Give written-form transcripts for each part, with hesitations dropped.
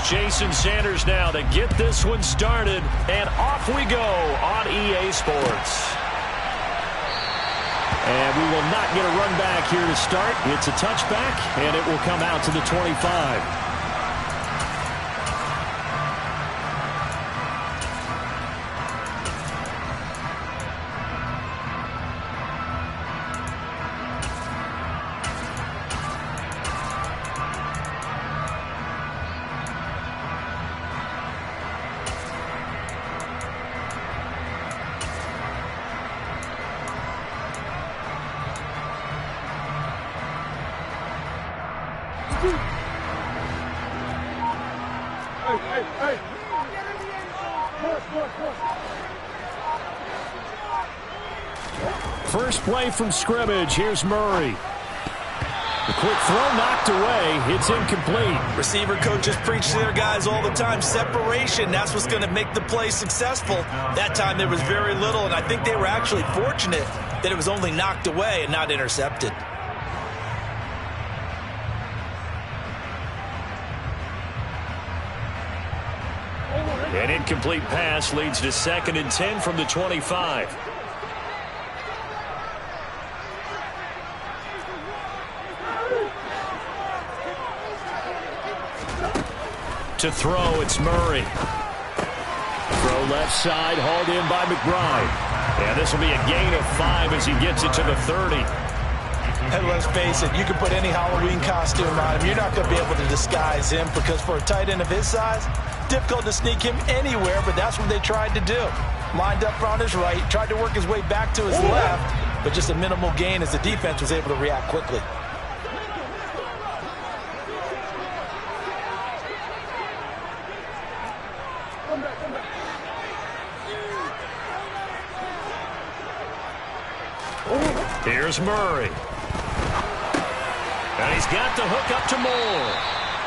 Jason Sanders now to get this one started, and off we go on EA Sports. And we will not get a run back here to start. It's a touchback, and it will come out to the 25. First play from scrimmage. Here's Murray. The quick throw knocked away. It's incomplete. Receiver coaches preach to their guys all the time. Separation, that's what's going to make the play successful. That time there was very little, and I think they were actually fortunate that it was only knocked away and not intercepted. An incomplete pass leads to 2nd and 10 from the 25. To throw, it's Murray. Throw left side, hauled in by McBride. And this will be a gain of 5 as he gets it to the 30. And let's face it, you can put any Halloween costume on him. You're not going to be able to disguise him because for a tight end of his size, difficult to sneak him anywhere, but that's what they tried to do. Lined up on his right, tried to work his way back to his left, but just a minimal gain as the defense was able to react quickly. Here's Murray. And he's got the hook up to Moore.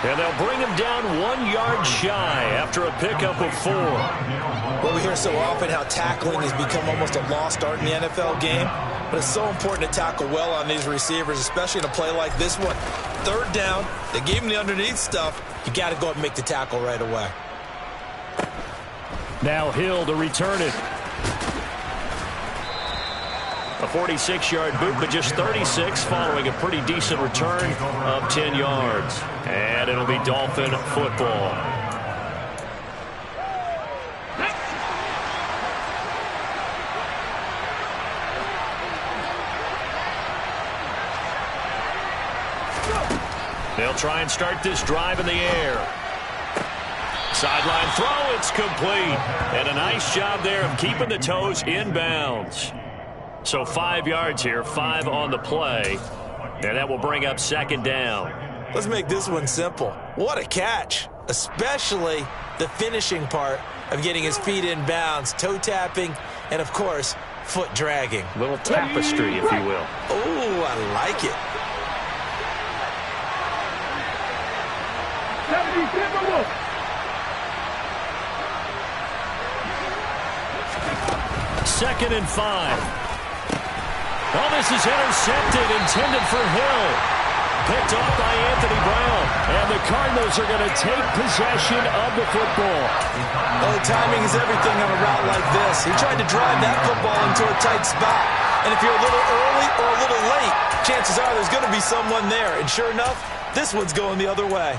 And they'll bring him down 1 yard shy after a pickup of 4. Well, we hear so often how tackling has become almost a lost art in the NFL game. But it's so important to tackle well on these receivers, especially in a play like this one. 3rd down, they gave him the underneath stuff. You got to go up and make the tackle right away. Now Hill to return it. A 46-yard boot, but just 36 following a pretty decent return of 10 yards. And it'll be Dolphin football. They'll try and start this drive in the air. Sideline throw, it's complete. And a nice job there of keeping the toes in bounds. So 5 yards here, 5 on the play. And that will bring up 2nd down. Let's make this one simple. What a catch, especially the finishing part of getting his feet in bounds, toe tapping, and, of course, foot dragging. Little tapestry, if you will. Oh, I like it. 2nd and 5. Well, this is intercepted, intended for Hill. Picked off by Anthony Brown. And the Cardinals are going to take possession of the football. Well, timing is everything on a route like this. He tried to drive that football into a tight spot. And if you're a little early or a little late, chances are there's going to be someone there. And sure enough, this one's going the other way.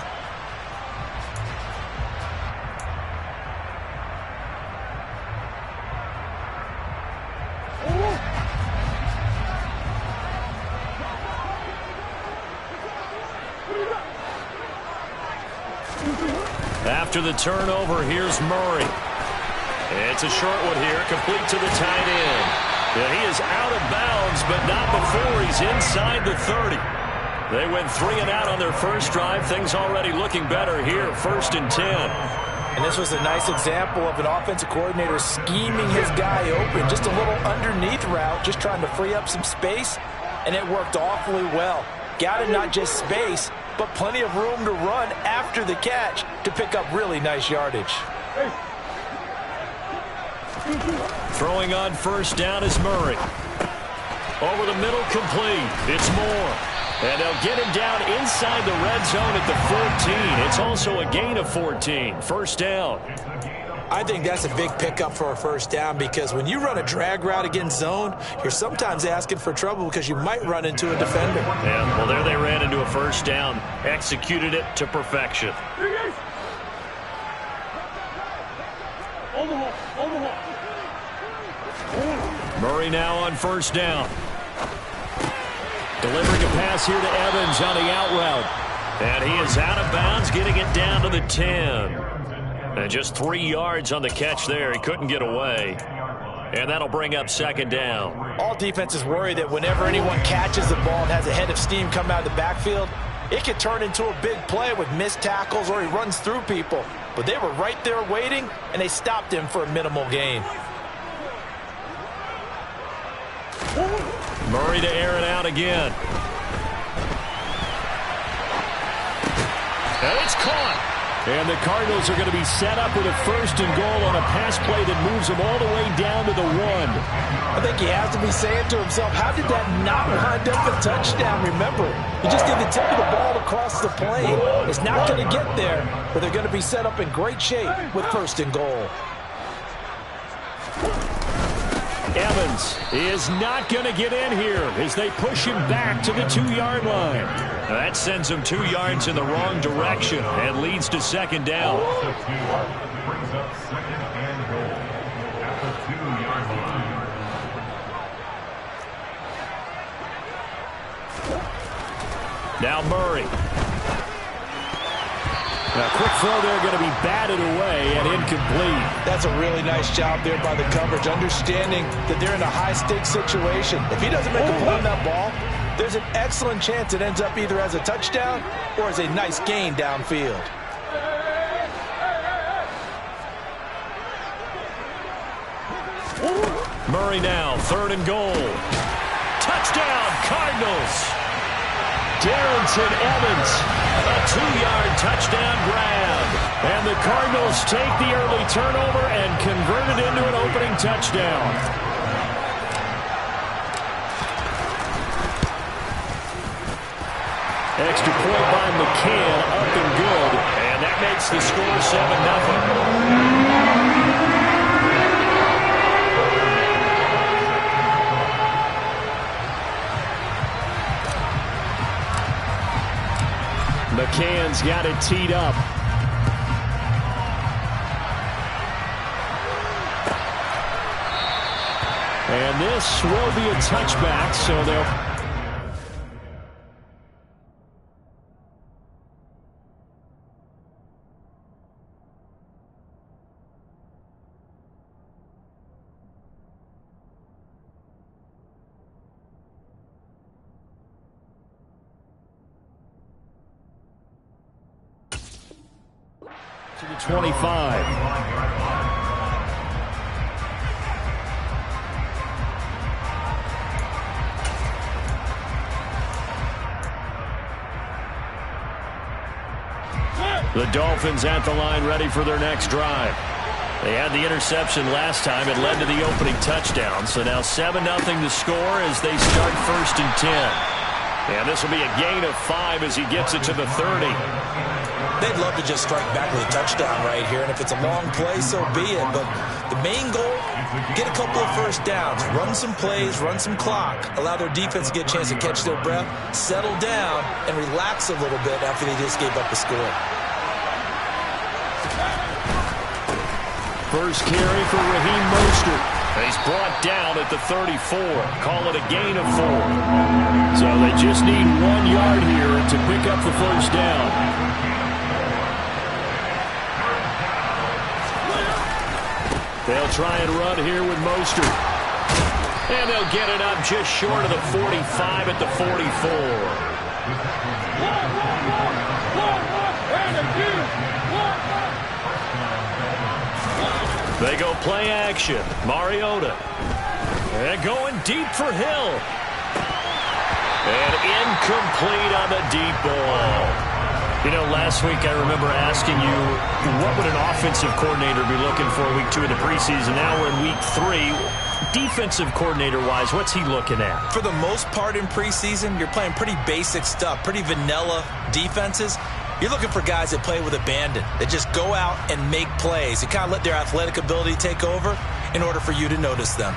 After the turnover, here's Murray. It's a short one here, complete to the tight end. And he is out of bounds, but not before he's inside the 30. They went 3 and out on their first drive. Things already looking better here, 1st and 10. And this was a nice example of an offensive coordinator scheming his guy open. Just a little underneath route, just trying to free up some space, and it worked awfully well. Got him not just space, but plenty of room to run after the catch to pick up really nice yardage. Throwing on 1st down is Murray. Over the middle, complete. It's Moore. And they'll get him down inside the red zone at the 14. It's also a gain of 14. First down. I think that's a big pickup for a first down because when you run a drag route against zone, you're sometimes asking for trouble because you might run into a defender. Yeah, well, there they ran into a first down. Executed it to perfection. Murray now on first down. Delivering a pass here to Evans on the out route. And he is out of bounds, getting it down to the 10. And just 3 yards on the catch there. He couldn't get away. And that'll bring up second down. All defenses worry that whenever anyone catches the ball and has a head of steam come out of the backfield, it could turn into a big play with missed tackles or he runs through people. But they were right there waiting, and they stopped him for a minimal gain. Murray to air it out again. And it's caught. And the Cardinals are going to be set up with a first and goal on a pass play that moves them all the way down to the 1. I think he has to be saying to himself, how did that not wind up a touchdown? Remember, he just did the tip of the ball across the plane. It's not going to get there, but they're going to be set up in great shape with first and goal. Evans is not going to get in here as they push him back to the 2-yard line. That sends him 2 yards in the wrong direction and leads to second down. Brings up second and goal at the 2-yard line. Now Murray. A quick throw there going to be batted away and incomplete. That's a really nice job there by the coverage, understanding that they're in a high-stakes situation. If he doesn't make a play on that ball, there's an excellent chance it ends up either as a touchdown or as a nice gain downfield. Murray now, third and goal. Touchdown, Cardinals. Darrington Evans, a 2-yard touchdown grab. And the Cardinals take the early turnover and convert it into an opening touchdown. Extra point by McCann, up and good. And that makes the score 7-0. McCann's got it teed up. And this will be a touchback, so they'll... to the 25. The Dolphins at the line ready for their next drive. They had the interception last time. It led to the opening touchdown. So now 7-0 to score as they start first and 10. And this will be a gain of 5 as he gets it to the 30. They'd love to just strike back with a touchdown right here, and if it's a long play, so be it. But the main goal, get a couple of first downs, run some plays, run some clock, allow their defense to get a chance to catch their breath, settle down, and relax a little bit after they just gave up the score. First carry for Raheem Mostert. He's brought down at the 34. Call it a gain of 4. So they just need 1 yard here to pick up the first down. They'll try and run here with Mostert. And they'll get it up just short of the 45 at the 44. They go play action. Mariota. And going deep for Hill. And incomplete on the deep ball. You know, last week I remember asking you, what would an offensive coordinator be looking for week 2 of the preseason? Now we're in week 3. Defensive coordinator-wise, what's he looking at? For the most part in preseason, you're playing pretty basic stuff, pretty vanilla defenses. You're looking for guys that play with abandon, that just go out and make plays and kind of let their athletic ability take over in order for you to notice them.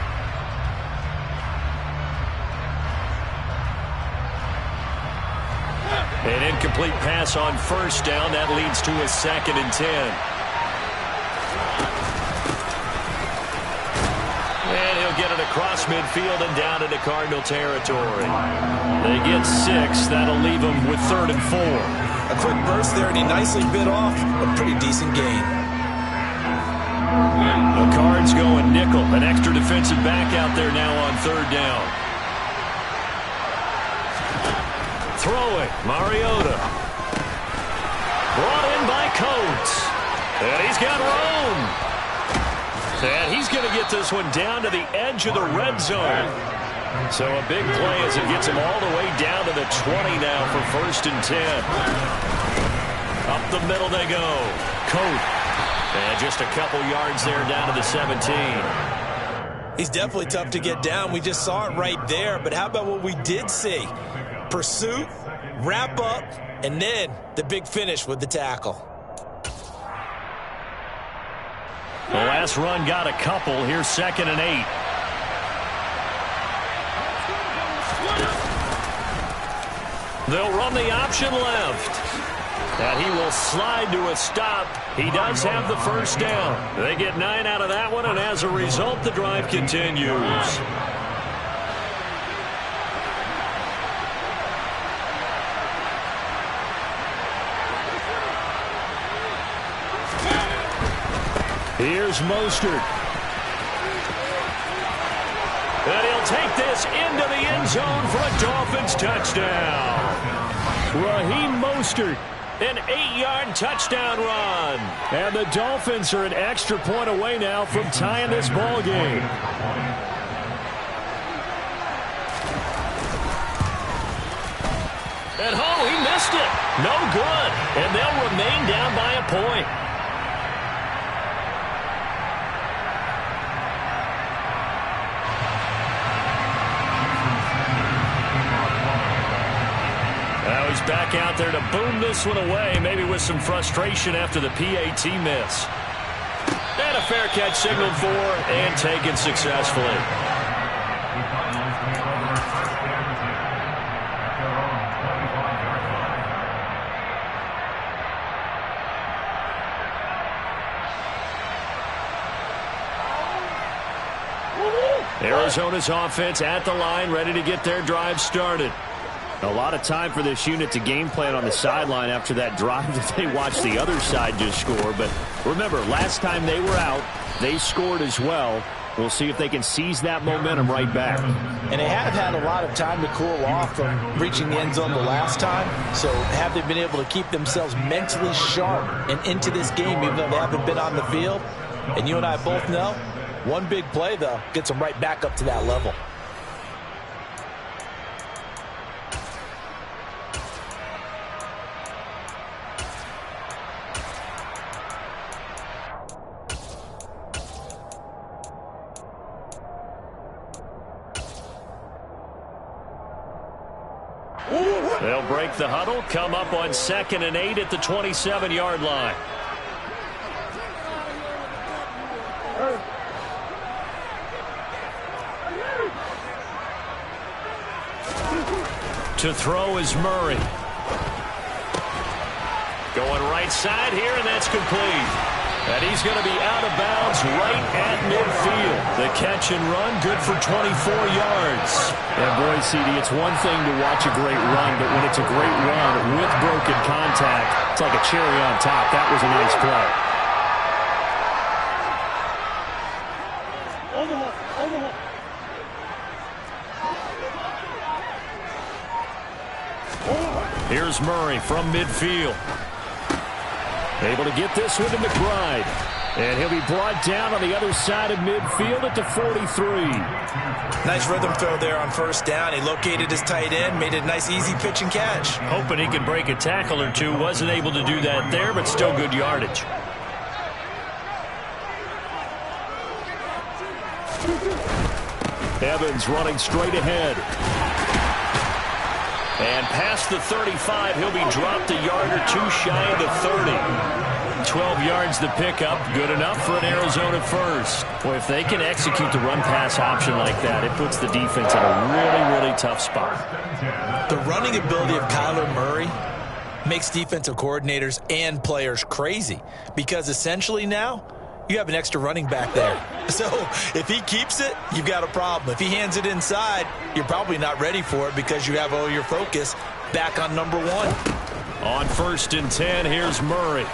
An incomplete pass on first down. That leads to a 2nd and 10. And he'll get it across midfield and down into Cardinal territory. They get 6. That'll leave them with 3rd and 4. A quick burst there, and he nicely bit off a pretty decent gain. The Cards going nickel. An extra defensive back out there now on 3rd down. Throwing, Mariota. Brought in by Coates. And he's got room. And he's going to get this one down to the edge of the red zone. So a big play as it gets him all the way down to the 20 now for 1st and 10. Up the middle they go. Coates. And just a couple yards there down to the 17. He's definitely tough to get down. We just saw it right there. But how about what we did see? Pursuit, wrap up, and then the big finish with the tackle. The last run got a couple. Here's 2nd and 8. They'll run the option left. And he will slide to a stop. He does have the 1st down. They get 9 out of that one, and as a result, the drive continues. Here's Mostert. And he'll take this into the end zone for a Dolphins touchdown. Raheem Mostert, an 8-yard touchdown run. And the Dolphins are an extra point away now from tying this ball game. And he missed it. No good. And they'll remain down by a point. He's back out there to boom this one away, maybe with some frustration after the PAT miss. And a fair catch signaled for and taken successfully. Arizona's offense at the line, ready to get their drive started. A lot of time for this unit to game plan on the sideline after that drive that they watched the other side just score. But remember, last time they were out, they scored as well. We'll see if they can seize that momentum right back. And they have had a lot of time to cool off from reaching the end zone the last time. So have they been able to keep themselves mentally sharp and into this game, even though they haven't been on the field? And you and I both know, one big play, though, gets them right back up to that level. They'll break the huddle, come up on 2nd and 8 at the 27-yard line. To throw is Murray. Going right side here, and that's complete. And he's going to be out of bounds right at midfield. The catch and run, good for 24 yards. And boy, CD, it's one thing to watch a great run, but when it's a great run with broken contact, it's like a cherry on top. That was a nice play. Here's Murray from midfield. Able to get this one to McBride. And he'll be brought down on the other side of midfield at the 43. Nice rhythm throw there on first down. He located his tight end, made it a nice easy pitch and catch. Hoping he could break a tackle or two. Wasn't able to do that there, but still good yardage. Evans running straight ahead. And past the 35, he'll be dropped a yard or two shy of the 30. 12 yards the pickup, good enough for an Arizona first. Boy, if they can execute the run-pass option like that, it puts the defense in a really, really tough spot. The running ability of Kyler Murray makes defensive coordinators and players crazy because essentially now you have an extra running back there. So if he keeps it, you've got a problem. If he hands it inside, you're probably not ready for it because you have all your focus back on number one. On 1st and 10, here's Murray.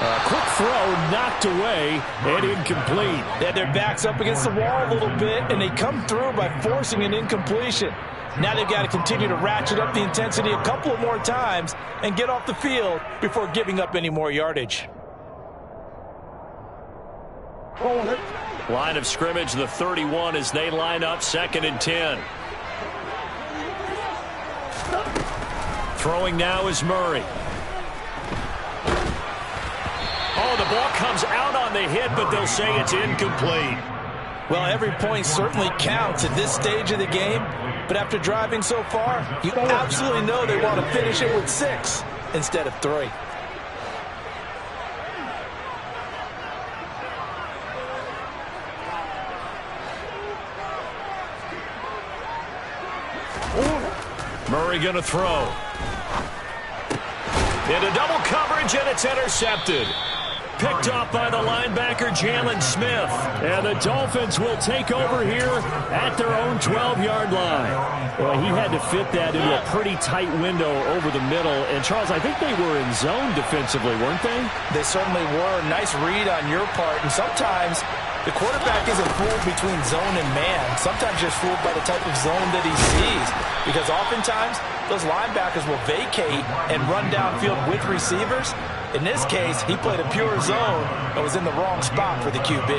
A quick throw knocked away and incomplete. They had their backs up against the wall a little bit, and they come through by forcing an incompletion. Now they've got to continue to ratchet up the intensity a couple of more times and get off the field before giving up any more yardage. Line of scrimmage, the 31 as they line up 2nd and 10. Throwing now is Murray. Oh, the ball comes out on the hit, but they'll say it's incomplete. Well, every point certainly counts at this stage of the game, but after driving so far, you absolutely know they want to finish it with 6 instead of 3. Murray going to throw. Into double coverage, and it's intercepted. Picked off by the linebacker, Jalen Smith. And the Dolphins will take over here at their own 12-yard line. Well, he had to fit that into a pretty tight window over the middle. And, Charles, I think they were in zone defensively, weren't they? They certainly were. Nice read on your part. And sometimes the quarterback isn't fooled between zone and man. Sometimes just fooled by the type of zone that he sees. Because oftentimes, those linebackers will vacate and run downfield with receivers. In this case, he played a pure zone and was in the wrong spot for the QB.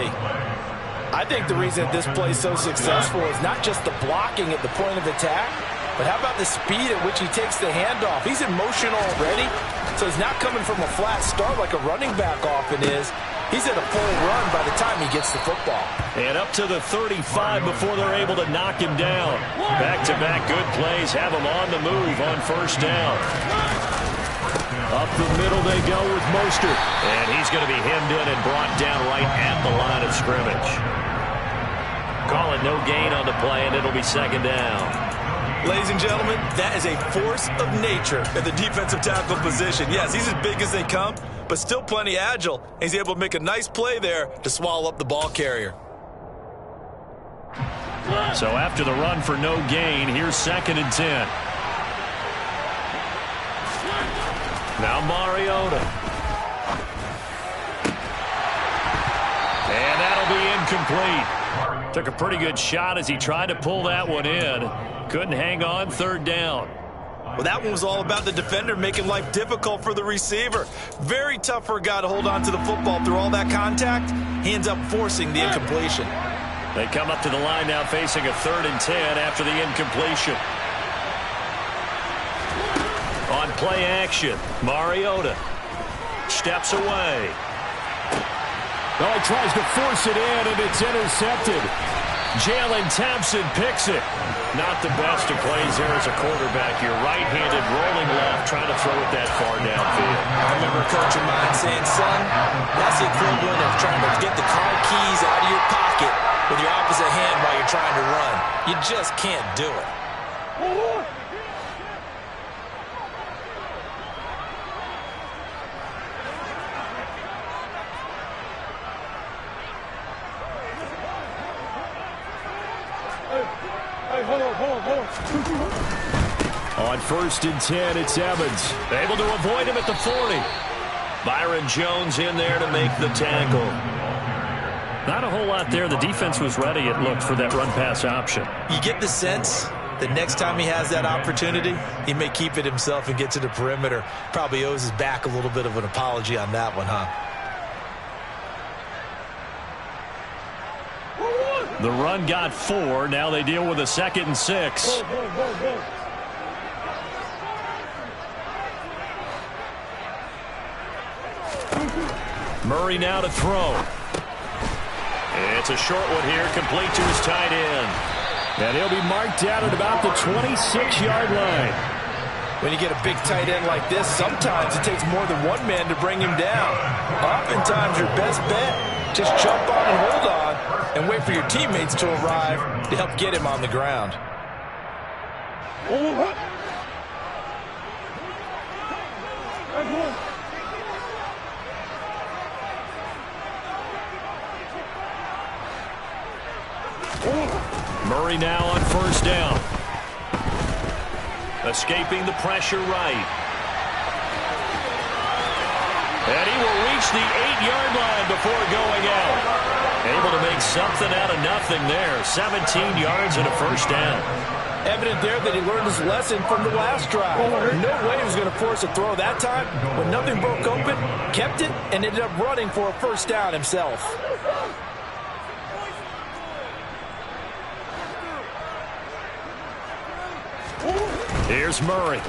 I think the reason this play is so successful is not just the blocking at the point of attack, but how about the speed at which he takes the handoff? He's in motion already, so he's not coming from a flat start like a running back often is. He's at a full run by the time he gets the football. And up to the 35 before they're able to knock him down. Back-to-back good plays have him on the move on 1st down. Up the middle they go with Mostert. And he's going to be hemmed in and brought down right at the line of scrimmage. Call it no gain on the play, and it'll be 2nd down. Ladies and gentlemen, that is a force of nature at the defensive tackle position. Yes, he's as big as they come, but still plenty agile. He's able to make a nice play there to swallow up the ball carrier. So after the run for no gain, here's 2nd and 10. Now Mariota. And that'll be incomplete. Took a pretty good shot as he tried to pull that one in. Couldn't hang on, 3rd down. Well, that one was all about the defender making life difficult for the receiver. Very tough for a guy to hold on to the football through all that contact. He ends up forcing the incompletion. They come up to the line now facing a 3rd and 10 after the incompletion. On play action, Mariota steps away. Oh, he tries to force it in, and it's intercepted. Jalen Thompson picks it. Not the best of plays there as a quarterback. You're right-handed, rolling left, trying to throw it that far downfield. I remember a coach of mine saying, son, that's the equivalent of trying to get the car keys out of your pocket with your opposite hand while you're trying to run. You just can't do it. On 1st and 10, it's Evans. Able to avoid him at the 40. Byron Jones in there to make the tackle. Not a whole lot there. The defense was ready, it looked, for that run-pass option. You get the sense that next time he has that opportunity, he may keep it himself and get to the perimeter. Probably owes his back a little bit of an apology on that one, huh? The run got 4. Now they deal with a 2nd and 6. Murray now to throw. It's a short one here, complete to his tight end. And he'll be marked down at about the 26-yard line. When you get a big tight end like this, sometimes it takes more than one man to bring him down. Oftentimes, your best bet, just jump on and hold on and wait for your teammates to arrive to help get him on the ground. Murray now on 1st down. Escaping the pressure right. And he will reach the 8-yard line before going out. Able to make something out of nothing there. 17 yards and a 1st down. Evident there that he learned his lesson from the last drive. No way he was going to force a throw that time. When nothing broke open, kept it, and ended up running for a 1st down himself. Here's Murray.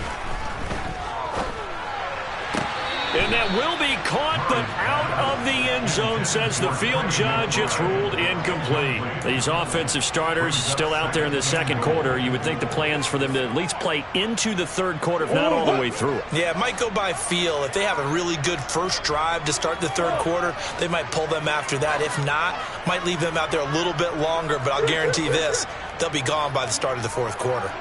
And that will be caught, but out of the end zone, says the field judge. It's ruled incomplete. These offensive starters still out there in the 2nd quarter. You would think the plans for them to at least play into the 3rd quarter, if not all the way through it. Yeah, it might go by feel. If they have a really good first drive to start the 3rd quarter, they might pull them after that. If not, might leave them out there a little bit longer, but I'll guarantee this, they'll be gone by the start of the 4th quarter.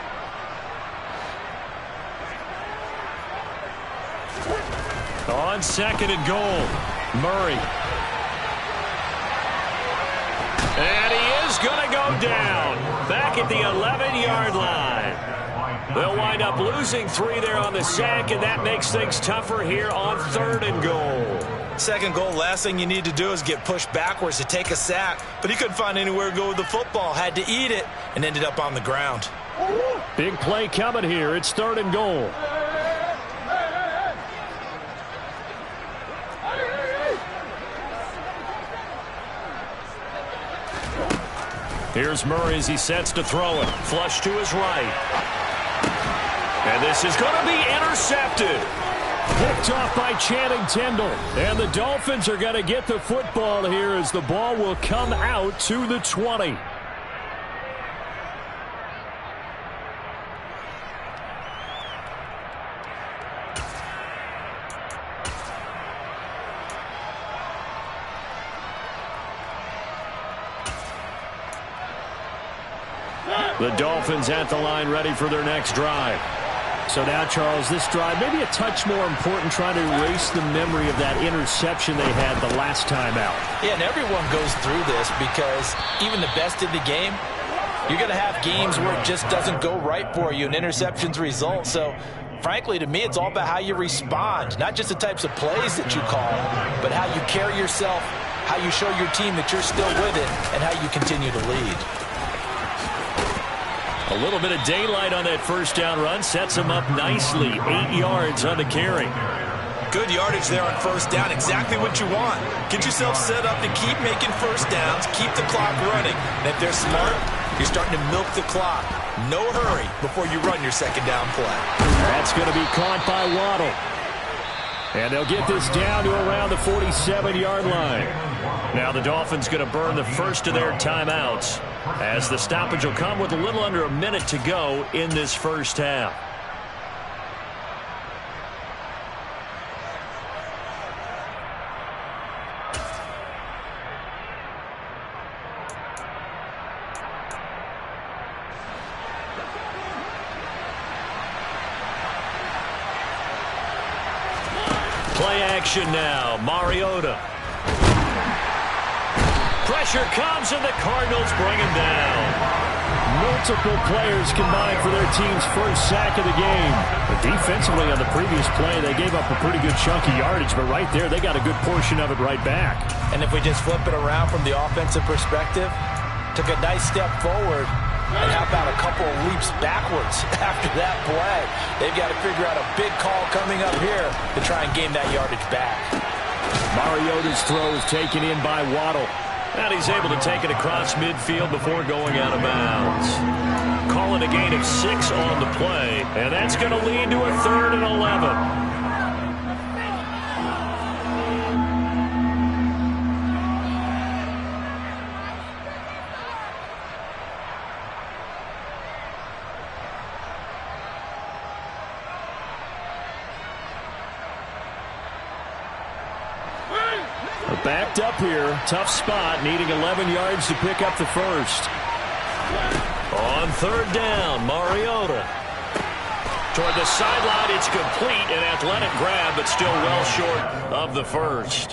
On 2nd and goal, Murray. And he is going to go down. Back at the 11-yard line. They'll wind up losing 3 there on the sack, and that makes things tougher here on 3rd and goal. 2nd goal, last thing you need to do is get pushed backwards to take a sack. But he couldn't find anywhere to go with the football. Had to eat it and ended up on the ground. Big play coming here. It's 3rd and goal. Here's Murray as he sets to throw it. Flush to his right. And this is going to be intercepted. Picked off by Channing Tindall. And the Dolphins are going to get the football here as the ball will come out to the 20. The Dolphins at the line ready for their next drive. So now, Charles, this drive maybe a touch more important, trying to erase the memory of that interception they had the last time out. Yeah, and everyone goes through this because even the best in the game, you're going to have games where it just doesn't go right for you and interceptions result. So, frankly, to me, it's all about how you respond, not just the types of plays that you call, but how you carry yourself, how you show your team that you're still with it, and how you continue to lead. A little bit of daylight on that 1st down run sets him up nicely. 8 yards on the carry. Good yardage there on 1st down. Exactly what you want. Get yourself set up to keep making 1st downs, keep the clock running. And if they're smart, you're starting to milk the clock. No hurry before you run your 2nd down play. That's going to be caught by Waddle. And they'll get this down to around the 47-yard line. Now the Dolphins going to burn the first of their timeouts, as the stoppage will come with a little under a minute to go in this 1st half. Play action now. Mariota. Pressure comes, and the Cardinals bring him down. Multiple players combined for their team's first sack of the game. But defensively on the previous play, they gave up a pretty good chunk of yardage, but right there, they got a good portion of it right back. And if we just flip it around from the offensive perspective, took a nice step forward, and how about a couple of leaps backwards after that play? They've got to figure out a big call coming up here to try and gain that yardage back. Mariota's throw is taken in by Waddle. And he's able to take it across midfield before going out of bounds. Calling a gain of 6 on the play, and that's going to lead to a 3rd and 11. Backed up here. Tough spot. Needing 11 yards to pick up the first. On 3rd down, Mariota. Toward the sideline, it's complete. An athletic grab, but still well short of the first.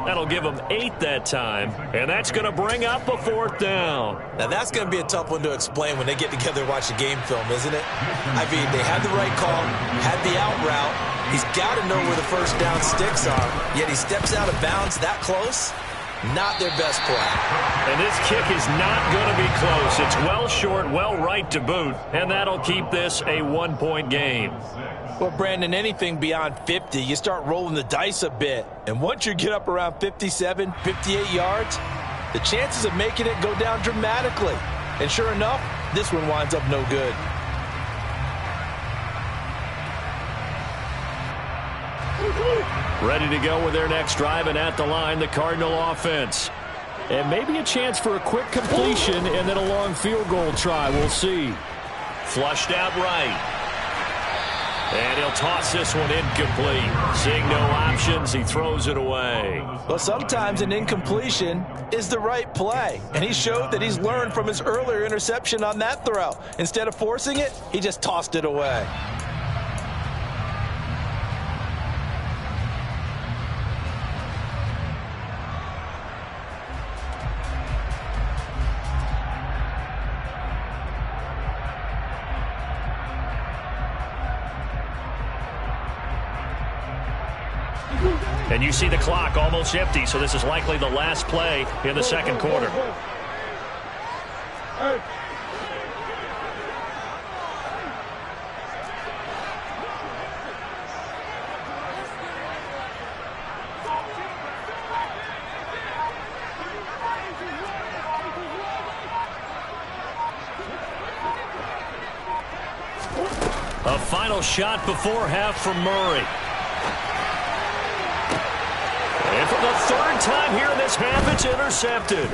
That'll give them 8 that time, and that's going to bring up a 4th down. Now, that's going to be a tough one to explain when they get together and watch the game film, isn't it? I mean, they had the right call, had the out route. He's got to know where the first down sticks are, yet he steps out of bounds that close. Not their best play. And this kick is not going to be close. It's well short, well right to boot, and that'll keep this a 1-point game. Well, Brandon, anything beyond 50, you start rolling the dice a bit. And once you get up around 57, 58 yards, the chances of making it go down dramatically. And sure enough, this one winds up no good. Ready to go with their next drive, and at the line, the Cardinal offense. And maybe a chance for a quick completion and then a long field goal try. We'll see. Flushed out right. And he'll toss this one incomplete. Seeing no options, he throws it away. Well, sometimes an incompletion is the right play. And he showed that he's learned from his earlier interception on that throw. Instead of forcing it, he just tossed it away. And you see the clock almost empty, so this is likely the last play in the second quarter. A final shot before half from Murray. And for the 3rd time here in this half, it's intercepted.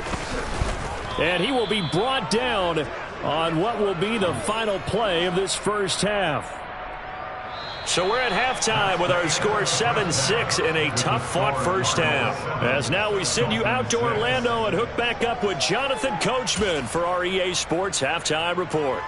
And he will be brought down on what will be the final play of this first half. So we're at halftime with our score 7-6 in a tough-fought first half. As now we send you out to Orlando and hook back up with Jonathan Coachman for our EA Sports Halftime Report.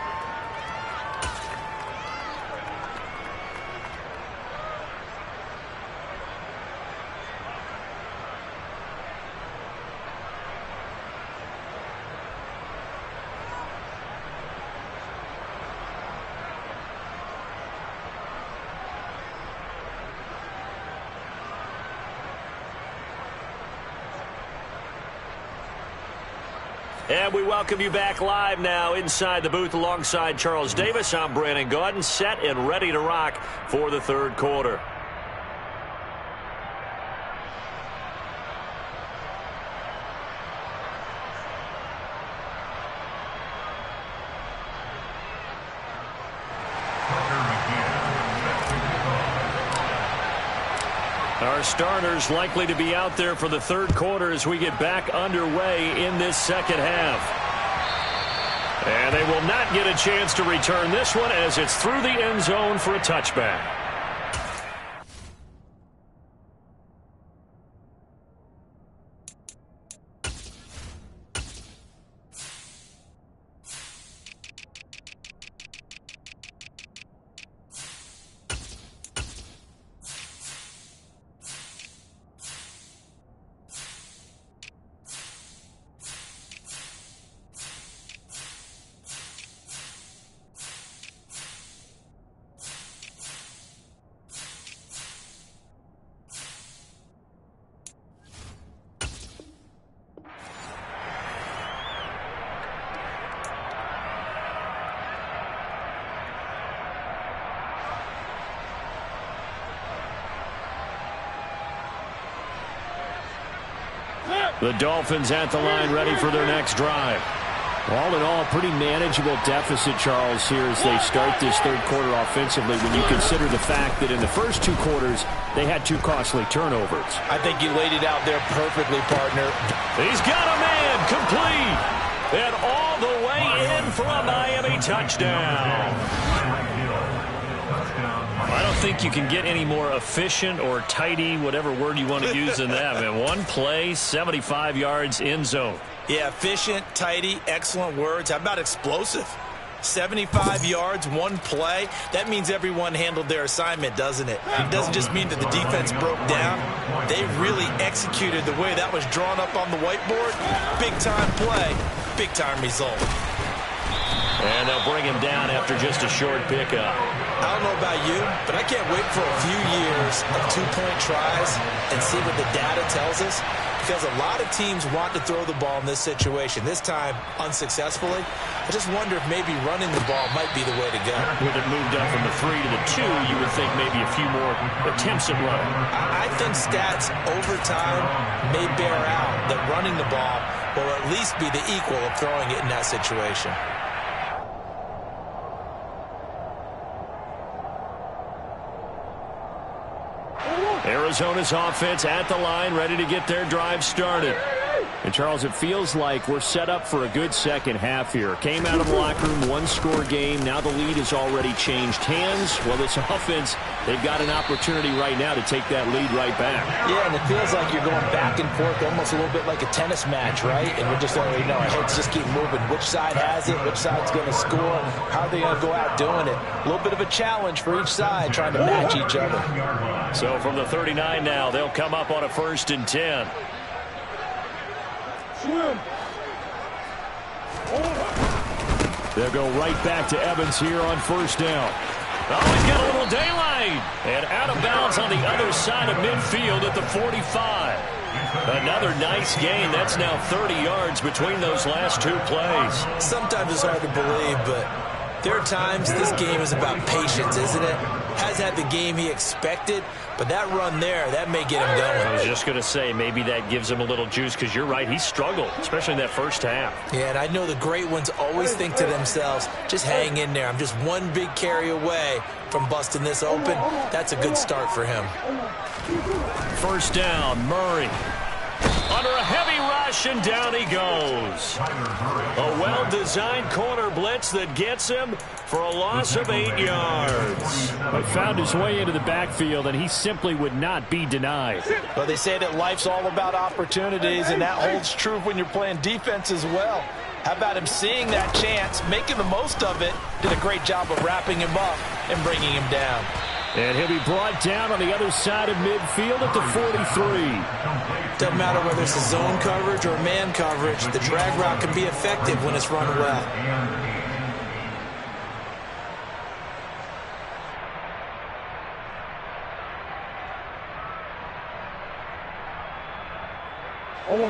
And we welcome you back live now inside the booth alongside Charles Davis. I'm Brandon Gaudin, set and ready to rock for the 3rd quarter. Our starters likely to be out there for the 3rd quarter as we get back underway in this second half. And they will not get a chance to return this one as it's through the end zone for a touchback. The Dolphins at the line ready for their next drive. All in all, pretty manageable deficit, Charles, here as they start this third quarter offensively when you consider the fact that in the first two quarters, they had two costly turnovers. I think you laid it out there perfectly, partner. He's got a man complete. And all the way in for a Miami touchdown. I don't think you can get any more efficient or tidy, whatever word you want to use than that, man. One play, 75 yards in zone. Yeah, efficient, tidy, excellent words. How about explosive? 75 yards, one play. That means everyone handled their assignment, doesn't it? It doesn't just mean that the defense broke down. They really executed the way that was drawn up on the whiteboard. Big-time play, big-time result. And they'll bring him down after just a short pickup. I don't know about you, but I can't wait for a few years of two-point tries and see what the data tells us. Because a lot of teams want to throw the ball in this situation. This time, unsuccessfully. I just wonder if maybe running the ball might be the way to go. With it moved up from the 3 to the 2, you would think maybe a few more attempts at running. I think stats over time may bear out that running the ball will at least be the equal of throwing it in that situation. Arizona's offense at the line, ready to get their drive started. And, Charles, it feels like we're set up for a good second half here. Came out of the locker room, one-score game. Now the lead has already changed hands. Well, this offense, they've got an opportunity right now to take that lead right back. Yeah, and it feels like you're going back and forth, almost a little bit like a tennis match, right? And we're just already know our heads just keep moving. Which side has it? Which side's going to score? How are they going to go out doing it? A little bit of a challenge for each side, trying to match each other. So from the 39 now, they'll come up on a 1st and 10. They'll go right back to Evans here on 1st down. Oh, he's got a little daylight. And out of bounds on the other side of midfield at the 45. Another nice gain. That's now 30 yards between those last two plays. Sometimes it's hard to believe, but there are times this game is about patience, isn't it? Has had the game he expected, but that run there, that may get him going. I was just going to say, maybe that gives him a little juice, because you're right, he struggled, especially in that first half. Yeah, and I know the great ones always think to themselves, just hang in there. I'm just one big carry away from busting this open. That's a good start for him. 1st down, Murray. Under a heavy rush, and down he goes. A well-designed corner blitz that gets him for a loss of 8 yards. But found his way into the backfield, and he simply would not be denied. Well, they say that life's all about opportunities, and that holds true when you're playing defense as well. How about him seeing that chance, making the most of it, did a great job of wrapping him up and bringing him down. And he'll be brought down on the other side of midfield at the 43. Doesn't matter whether it's a zone coverage or man coverage, the drag route can be effective when it's run well.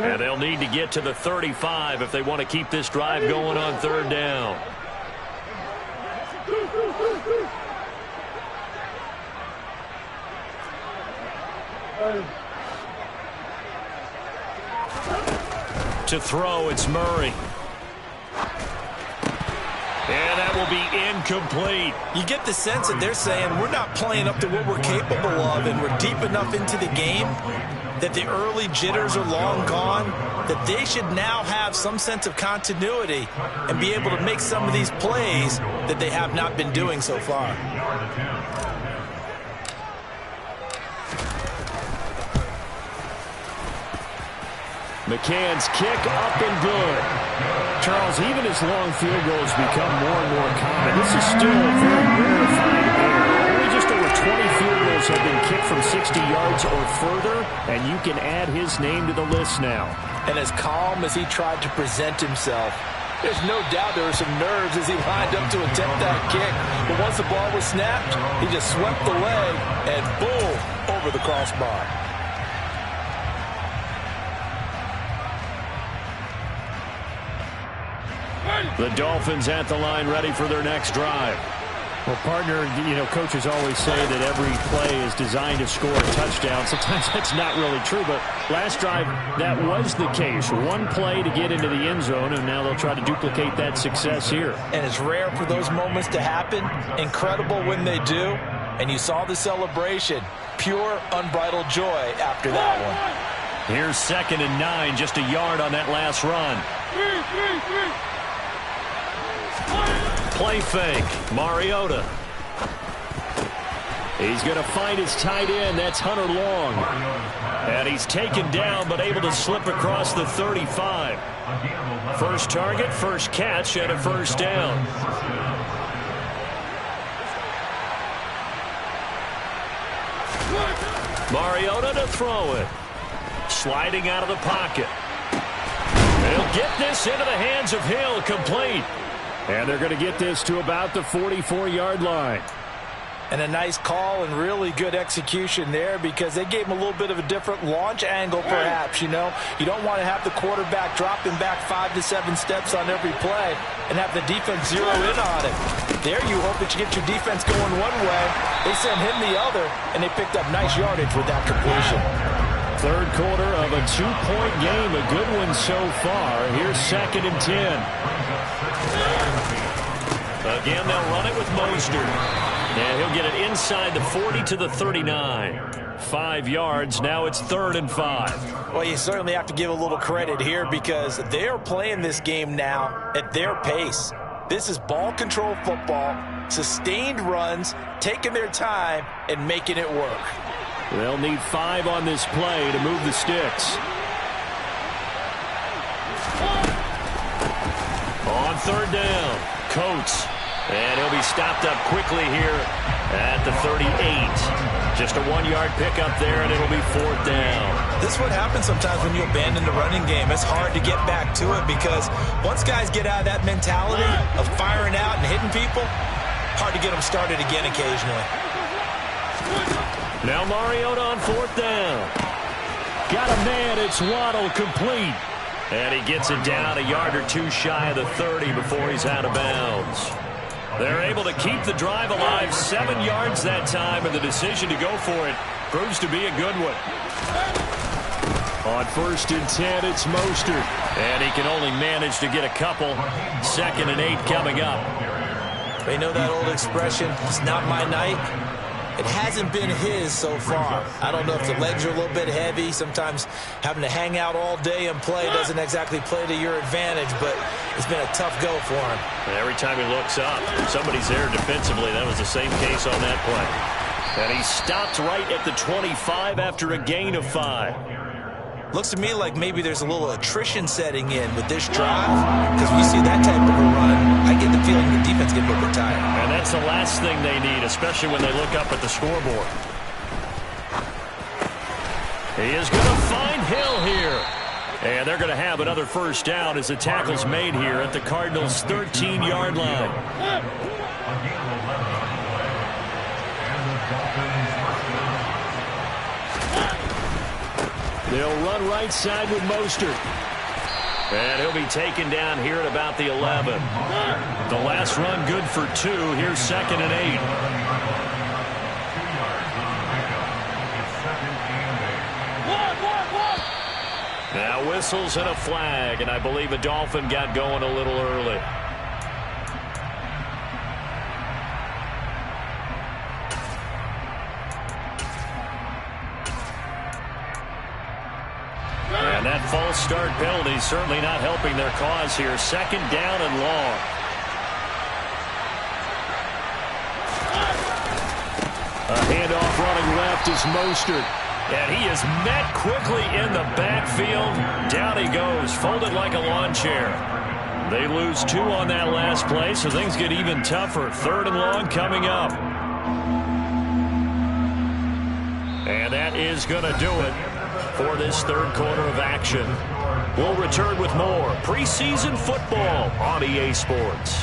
And they'll need to get to the 35 if they want to keep this drive going on 3rd down. To throw, it's Murray. And that will be incomplete. You get the sense that they're saying we're not playing up to what we're capable of, and we're deep enough into the game that the early jitters are long gone, that they should now have some sense of continuity and be able to make some of these plays that they have not been doing so far. McCann's kick up and good. Charles, even as long field goals become more and more common, this is still a very rarefied air. Only just over 20 field goals have been kicked from 60 yards or further, and you can add his name to the list now. And as calm as he tried to present himself, there's no doubt there were some nerves as he lined up to attempt that kick. But once the ball was snapped, he just swept the leg and boom, over the crossbar. The Dolphins at the line ready for their next drive. Well, partner, coaches always say that every play is designed to score a touchdown. Sometimes that's not really true, but last drive, that was the case. One play to get into the end zone, and now they'll try to duplicate that success here. And it's rare for those moments to happen. Incredible when they do. And you saw the celebration. Pure, unbridled joy after that one. Here's 2nd and 9, just a yard on that last run. Play fake, Mariota. He's going to find his tight end. That's Hunter Long. And he's taken down, but able to slip across the 35. First target, first catch, and a first down. Mariota to throw it. Sliding out of the pocket. They'll get this into the hands of Hill, complete. And they're going to get this to about the 44-yard line. And a nice call and really good execution there because they gave him a little bit of a different launch angle perhaps, You don't want to have the quarterback dropping back 5 to 7 steps on every play and have the defense zero in on it. There you hope that you get your defense going one way. They sent him the other, and they picked up nice yardage with that completion. Third quarter of a 2-point game, a good one so far. Here's 2nd and 10. Again, they'll run it with Mostert. And he'll get it inside the 40 to the 39. 5 yards. Now it's 3rd and 5. Well, you certainly have to give a little credit here because they are playing this game now at their pace. This is ball control football, sustained runs, taking their time, and making it work. They'll need 5 on this play to move the sticks. On 3rd down, Coates. And he'll be stopped up quickly here at the 38. Just a 1-yard pickup there, and it'll be 4th down. This is what happens sometimes when you abandon the running game. It's hard to get back to it because once guys get out of that mentality of firing out and hitting people, hard to get them started again occasionally. Now Mariota on 4th down. Got a man, it's Waddle, complete. And he gets it down a yard or 2 shy of the 30 before he's out of bounds. They're able to keep the drive alive, 7 yards that time, and the decision to go for it proves to be a good one. On 1st and 10, it's Mostert. And he can only manage to get a couple. 2nd and 8 coming up. They know that old expression, it's not my night. It hasn't been his so far. I don't know if the legs are a little bit heavy. Sometimes having to hang out all day and play doesn't exactly play to your advantage, but it's been a tough go for him. And every time he looks up, somebody's there defensively. That was the same case on that play. And he stopped right at the 25 after a gain of 5. Looks to me like maybe there's a little attrition setting in with this drive, because when you see that type of a run, I get the feeling the defense gets a little bit tired. And that's the last thing they need, especially when they look up at the scoreboard. He is going to find Hill here. And they're going to have another first down as the tackle's made here at the Cardinals' 13-yard line. They'll run right side with Mostert. And he'll be taken down here at about the 11. The last run good for 2. Here's 2nd and 8. Now whistles and a flag, and I believe a Dolphin got going a little early. And that false start penalty certainly not helping their cause here. 2nd down and long. A handoff running left is Mostert. And he is met quickly in the backfield. Down he goes, folded like a lawn chair. They lose 2 on that last play, so things get even tougher. 3rd and long coming up. And that is going to do it for this 3rd quarter of action. We'll return with more preseason football on EA Sports.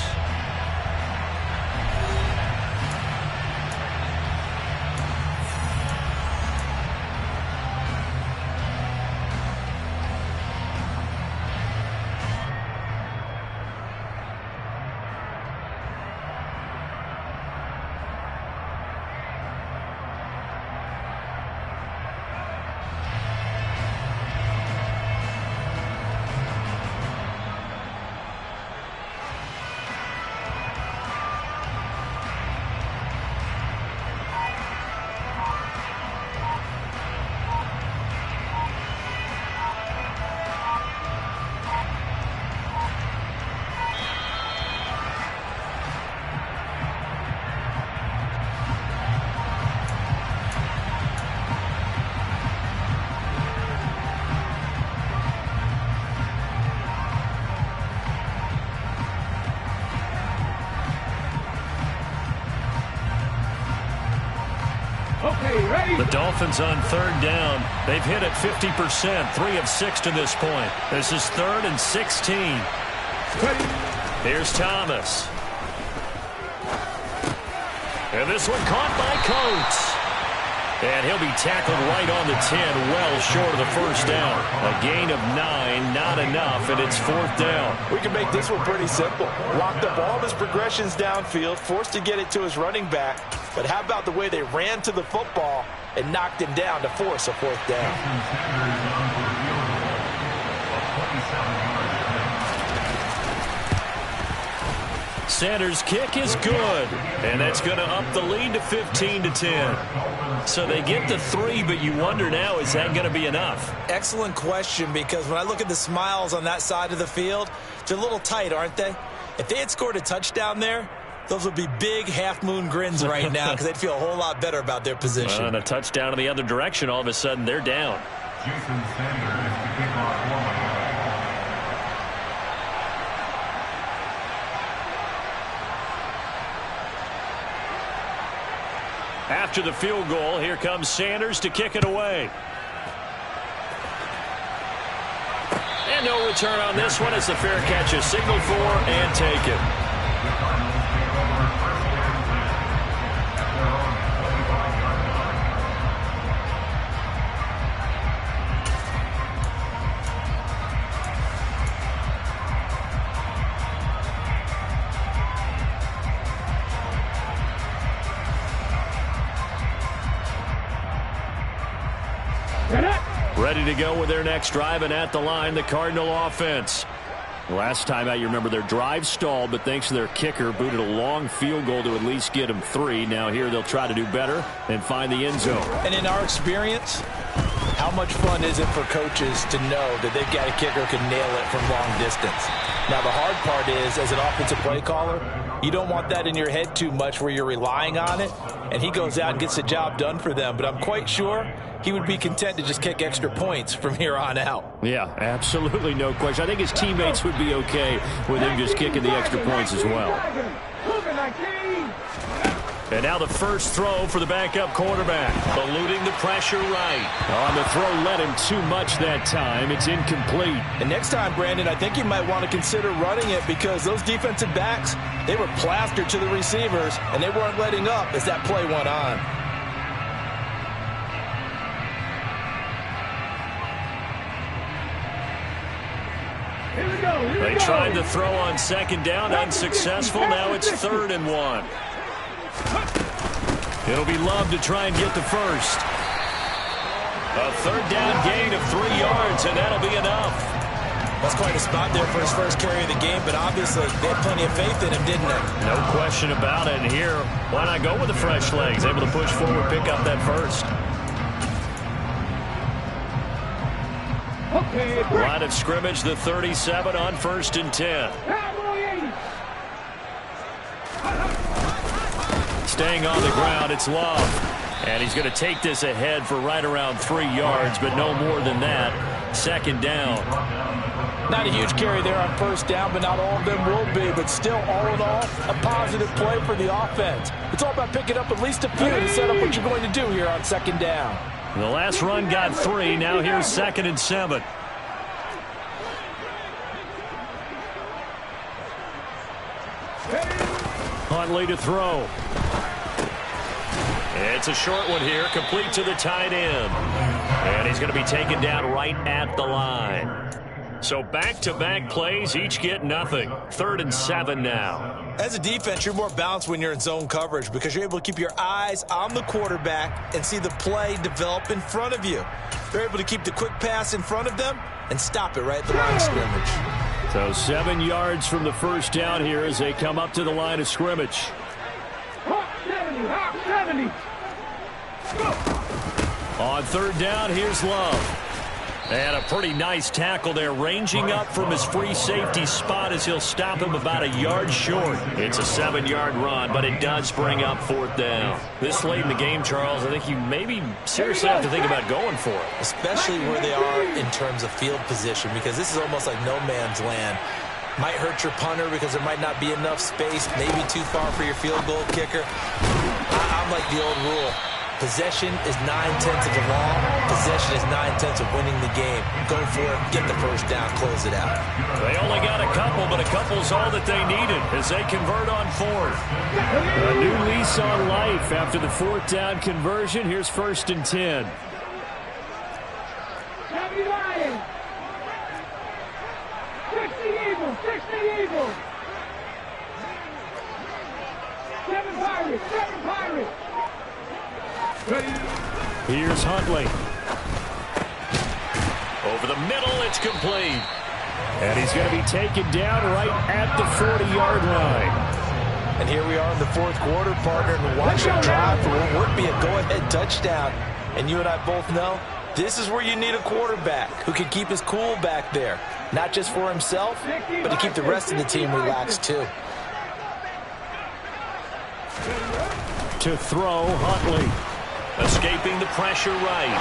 The Dolphins on third down. They've hit it 50%, 3 of 6 to this point. This is 3rd and 16. Here's Thomas. And this one caught by Coates. And he'll be tackled right on the 10, well short of the first down. A gain of 9, not enough, and it's 4th down. We can make this one pretty simple. Locked up all of his progressions downfield, forced to get it to his running back. But how about the way they ran to the football and knocked him down to force a 4th down? Sanders' kick is good, and that's going to up the lead to 15-10. So they get to 3, but you wonder now, is that going to be enough? Excellent question, because when I look at the smiles on that side of the field, they're a little tight, aren't they? If they had scored a touchdown there, those would be big half-moon grins right now because they'd feel a whole lot better about their position. And a touchdown in the other direction, all of a sudden they're down. Jason Sanders to kick off for After the field goal, here comes Sanders to kick it away. And no return on this one as the fair catch is signaled for and taken. Ready to go with their next drive, and at the line, the Cardinal offense. Last time out, you remember their drive stalled, but thanks to their kicker, booted a long field goal to at least get them 3. Now here they'll try to do better and find the end zone. And in our experience, how much fun is it for coaches to know that they've got a kicker who can nail it from long distance? Now the hard part is, as an offensive play caller, you don't want that in your head too much where you're relying on it, and he goes out and gets the job done for them. But I'm quite sure he would be content to just kick extra points from here on out. Yeah, absolutely no question. I think his teammates would be okay with him just kicking the extra points as well. And now the first throw for the backup quarterback. Eluding the pressure right. On the throw led him too much that time. It's incomplete. And next time, Brandon, I think you might want to consider running it because those defensive backs, they were plastered to the receivers, and they weren't letting up as that play went on. They tried to throw on second down, unsuccessful. Now it's 3rd and 1. It'll be Love to try and get the first. A 3rd down gain of 3 yards, and that'll be enough. That's quite a spot there for his first carry of the game, but obviously they had plenty of faith in him, didn't they? No question about it. And here, why not go with the fresh legs? Able to push forward, pick up that first. Line of scrimmage, the 37 on 1st and 10. Staying on the ground, it's Love. And he's going to take this ahead for right around 3 yards, but no more than that. 2nd down. Not a huge carry there on 1st down, but not all of them will be. But still, all in all, a positive play for the offense. It's all about picking up at least a few to set up what you're going to do here on 2nd down. The last run got 3. Now here's 2nd and 7. Huntley to throw. It's a short one here, complete to the tight end. And he's going to be taken down right at the line. So back-to-back plays, each get nothing. 3rd and 7 now. As a defense, you're more balanced when you're in zone coverage because you're able to keep your eyes on the quarterback and see the play develop in front of you. They're able to keep the quick pass in front of them and stop it right at the line of scrimmage. So 7 yards from the first down here as they come up to the line of scrimmage. On 3rd down, here's Love. And a pretty nice tackle there, ranging up from his free safety spot as he'll stop him about a yard short. It's a 7-yard run, but it does bring up 4th down. This late in the game, Charles, I think you maybe seriously have to think about going for it. Especially where they are in terms of field position, because this is almost like no man's land. Might hurt your punter because there might not be enough space, maybe too far for your field goal kicker. I'm like the old rule. Possession is 9/10 of the law. Possession is 9/10 of winning the game. Go for it, get the first down, close it out. They only got a couple, but a couple's all that they needed as they convert on fourth. A new lease on life after the fourth down conversion. Here's 1st and 10. Lions. 60 Eagles, 60 Eagles. 7 Pirates, 7 Pirates. Here's Huntley. Over the middle, it's complete. And he's going to be taken down right at the 40-yard line. And here we are in the fourth quarter, partner, and watch him drive for what would be a go-ahead touchdown. And you and I both know this is where you need a quarterback who can keep his cool back there. Not just for himself, but to keep the rest of the team relaxed too. To throw, Huntley. Escaping the pressure right.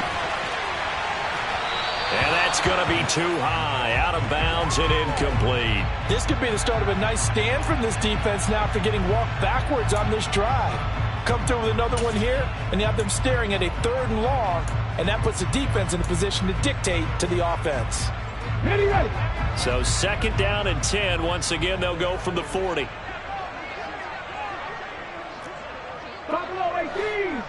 And that's going to be too high. Out of bounds and incomplete. This could be the start of a nice stand from this defense now after getting walked backwards on this drive. Come through with another one here, and you have them staring at a 3rd and long, and that puts the defense in a position to dictate to the offense. Ready, ready. So 2nd down and 10. Once again, they'll go from the 40. Buffalo 18.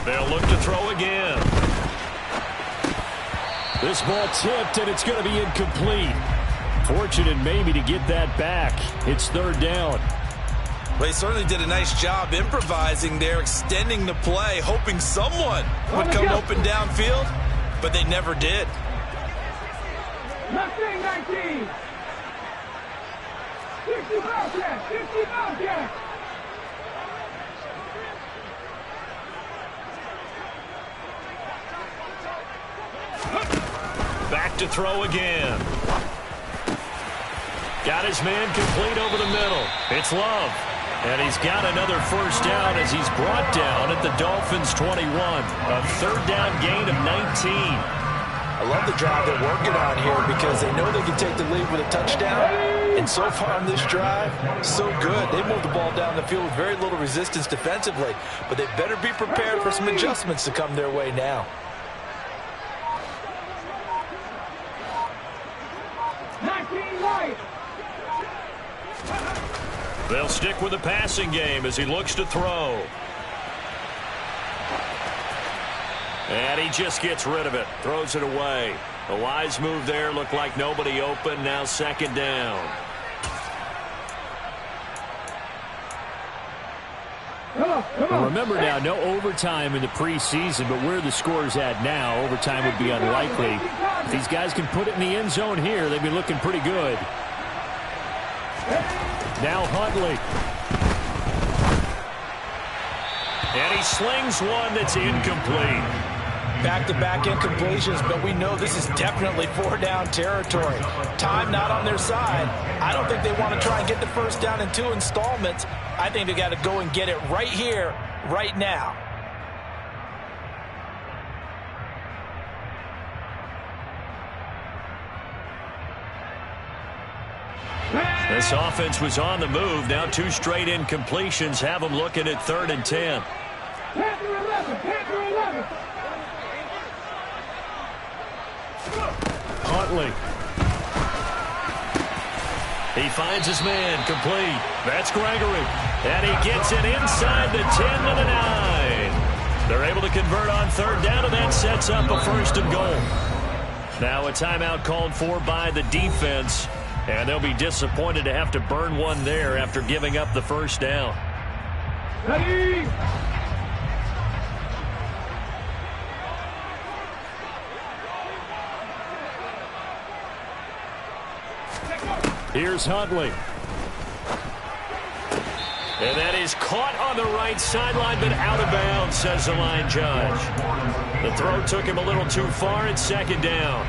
They'll look to throw again. This ball tipped, and it's going to be incomplete. Fortunate maybe to get that back. It's 3rd down. Well, he certainly did a nice job improvising there, extending the play, hoping someone would come open downfield, but they never did. Mustang 19. 60 Bobcats, 60 Bobcats. Back to throw again. Got his man complete over the middle. It's Love. And he's got another first down as he's brought down at the Dolphins' 21. A 3rd down gain of 19. I love the drive they're working on here because they know they can take the lead with a touchdown. And so far on this drive, so good. They moved the ball down the field with very little resistance defensively. But they better be prepared for some adjustments to come their way now. They'll stick with the passing game as he looks to throw. And he just gets rid of it. Throws it away. A wise move there. Looked like nobody open. Now 2nd down. Well, remember now, no overtime in the preseason, but where the score's at now, overtime would be unlikely. If these guys can put it in the end zone here, they'd be looking pretty good. Now Huntley. And he slings one that's incomplete. Back-to-back incompletions, but we know this is definitely 4-down territory. Time not on their side. I don't think they want to try and get the first down in 2 installments. I think they got to go and get it right here, right now. This offense was on the move. Now 2 straight incompletions have them looking at 3rd and 10. Panther 11, Panther 11. Huntley. He finds his man complete. That's Gregory. And he gets it inside the 10 to the 9. They're able to convert on 3rd down, and that sets up a 1st and goal. Now a timeout called for by the defense. And they'll be disappointed to have to burn one there after giving up the first down. Ready. Here's Huntley. And that is caught on the right sideline, but out of bounds, says the line judge. The throw took him a little too far. It's 2nd down.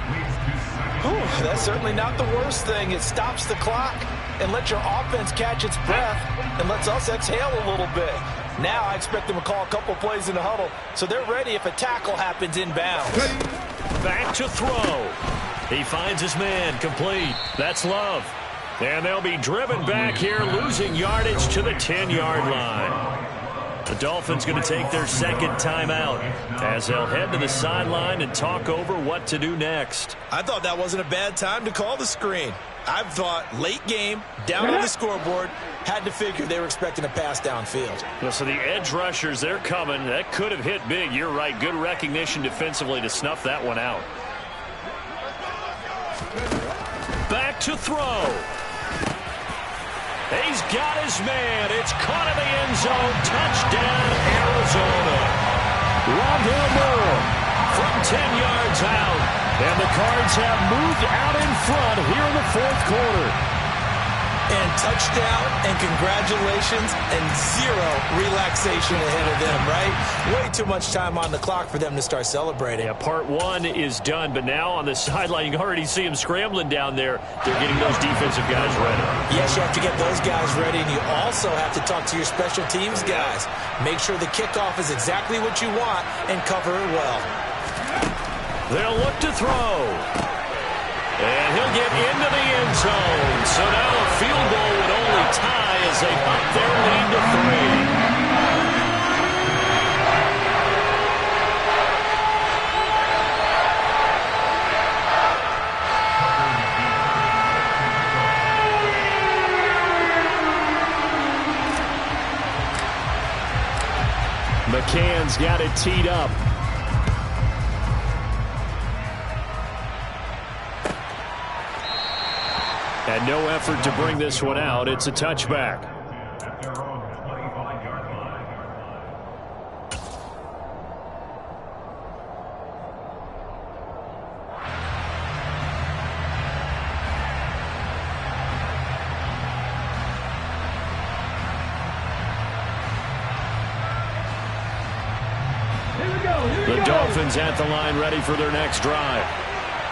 Whew, that's certainly not the worst thing. It stops the clock and lets your offense catch its breath and lets us exhale a little bit. Now I expect them to call a couple plays in the huddle so they're ready if a tackle happens inbounds. Back to throw. He finds his man, complete. That's Love. And they'll be driven back here, losing yardage to the 10-yard line. The Dolphins going to take their second timeout as they'll head to the sideline and talk over what to do next. I thought that wasn't a bad time to call the screen. I thought late game, down on the scoreboard, had to figure they were expecting a pass downfield. Well, so the edge rushers, they're coming. That could have hit big. You're right. Good recognition defensively to snuff that one out. Back to throw. He's got his man. It's caught in the end zone. Touchdown, Arizona. Rondale Moore from 10 yards out. And the Cards have moved out in front here in the fourth quarter. And touchdown and congratulations and zero relaxation ahead of them, right? Way too much time on the clock for them to start celebrating. Yeah, part one is done, but now on the sideline, you can already see them scrambling down there. They're getting those defensive guys ready. Yes, you have to get those guys ready, and you also have to talk to your special teams guys. Make sure the kickoff is exactly what you want and cover it well. They'll look to throw. And he'll get into the end zone. So now a field goal would only tie as they up their lead to 3. McCann's got it teed up. And no effort to bring this one out. It's a touchback. At their own 25-yard line. The Dolphins at the line ready for their next drive.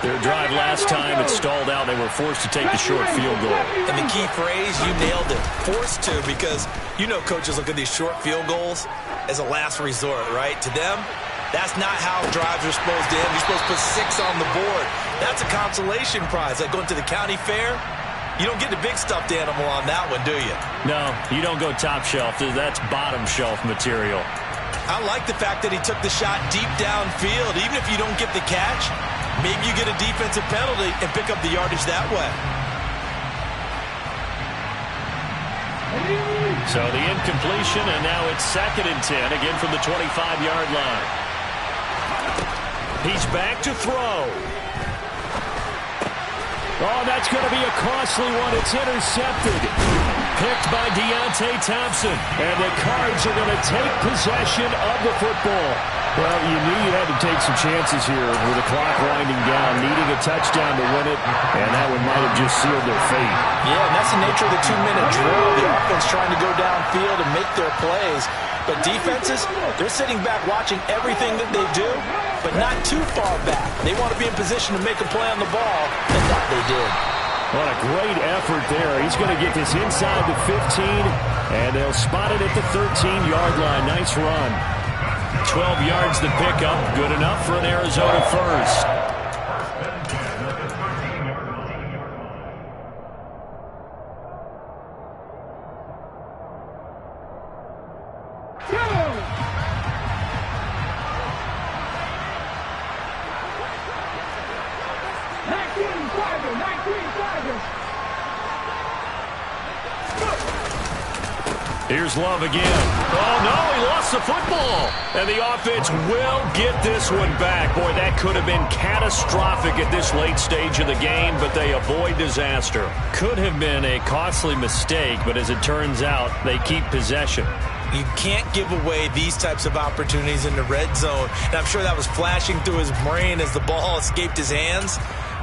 Their drive last time, it stalled out. They were forced to take the short field goal. And the key phrase, you nailed it. Forced to, because you know coaches look at these short field goals as a last resort, right? To them, that's not how drives are supposed to end. You're supposed to put 6 on the board. That's a consolation prize. Like going to the county fair, you don't get the big stuffed animal on that one, do you? No, you don't go top shelf. That's bottom shelf material. I like the fact that he took the shot deep downfield. Even if you don't get the catch, maybe you get a defensive penalty and pick up the yardage that way. So the incompletion, and now it's 2nd and 10, again from the 25-yard line. He's back to throw. Oh, that's going to be a costly one. It's intercepted. Picked by Deontay Thompson. And the Cards are going to take possession of the football. Well, you knew you had to take some chances here with the clock winding down, needing a touchdown to win it, and that one might have just sealed their fate. Yeah, and that's the nature of the 2-minute drill. The offense trying to go downfield and make their plays. But defenses, they're sitting back watching everything that they do, but not too far back. They want to be in position to make a play on the ball, and that they did. What a great effort there. He's going to get this inside the 15, and they'll spot it at the 13-yard line. Nice run. 12 yards to pick up. Good enough for an Arizona first. Here's Love again. Oh, no, he lost the football. And the offense will get this one back. Boy, that could have been catastrophic at this late stage of the game, but they avoid disaster. Could have been a costly mistake, but as it turns out, they keep possession. You can't give away these types of opportunities in the red zone. And I'm sure that was flashing through his brain as the ball escaped his hands.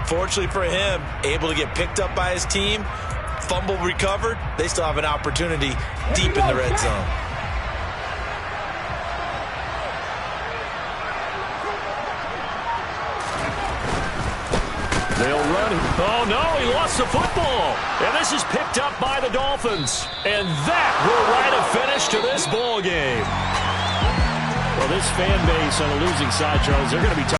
Fortunately for him, able to get picked up by his team, fumble recovered, they still have an opportunity deep in the red zone. They'll run. Oh, no, he lost the football. And this is picked up by the Dolphins. And that will write a finish to this ball game. Well, this fan base on the losing side, Charles, they're going to be